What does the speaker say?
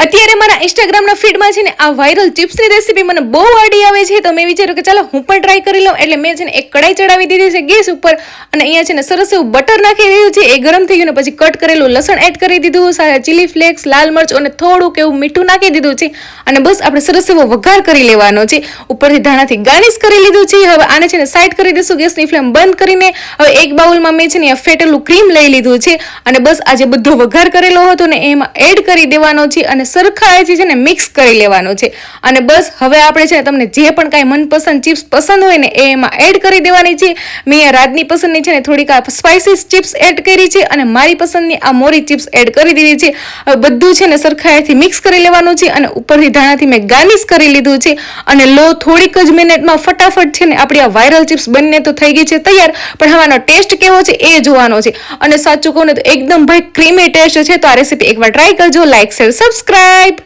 અત્યારે મારા ઇન્સ્ટાગ્રામના ફીડમાં છે ને આ વાયરલ ચિપ્સની રેસીપી મને બહુ આડી આવે છે, તો મેં વિચાર્યું કે ચાલો હું પણ ટ્રાય કરી લઉં. એટલે મેં છે ને એક કડાઈ ચડાવી દીધી છે ગેસ ઉપર, અને અહીંયા છે ને સરસ એવું બટર નાખી દીધું છે. એ ગરમ થઈ ગયું ને પછી કટ કરેલું લસણ એડ કરી દીધું, સારા ચીલી ફ્લેક્સ, લાલ મરચ અને થોડુંક એવું મીઠું નાખી દીધું છે. અને બસ આપણે સરસ એવો વઘાર કરી લેવાનો છે. ઉપરથી ધાણાથી ગાર્નિશ કરી લીધું છે. હવે આને છે ને સાઈડ કરી દઈશું, ગેસની ફ્લેમ બંધ કરીને. હવે એક બાઉલમાં મેં છે ને ફેટેલું ક્રીમ લઈ લીધું છે, અને બસ આજે બધો વઘાર કરેલો હતો ને એમાં એડ કરી દેવાનો છે, અને સરખાથી છે ને મિક્સ કરી લેવાનો છે. અને બસ હવે આપણે છે ને તમને જે પણ કાંઈ મનપસંદ ચિપ્સ પસંદ હોય ને એ એમાં એડ કરી દેવાની છે. મેં અહીંયા રાજની પસંદની છે ને થોડીક આ સ્પાઇસીસ ચિપ્સ એડ કરી છે, અને મારી પસંદની આ મોરી ચિપ્સ એડ કરી દીધી છે. હવે બધું છે ને સરખાથી મિક્સ કરી લેવાનું છે, અને ઉપરથી ધાણાથી મેં ગાર્નિશ કરી લીધું છે. અને લો થોડીક જ મિનિટમાં ફટાફટ છે ને આપણી આ વાયરલ ચિપ્સ બંને તો થઈ ગઈ છે તૈયાર, પણ હવે આનો ટેસ્ટ કેવો છે એ જોવાનો છે. અને સાચું કહું ને તો એકદમ ભાઈ ક્રીમી ટેસ્ટ છે. તો આ રેસીપી એકવાર ટ્રાય કરજો. Like, share, subscribe.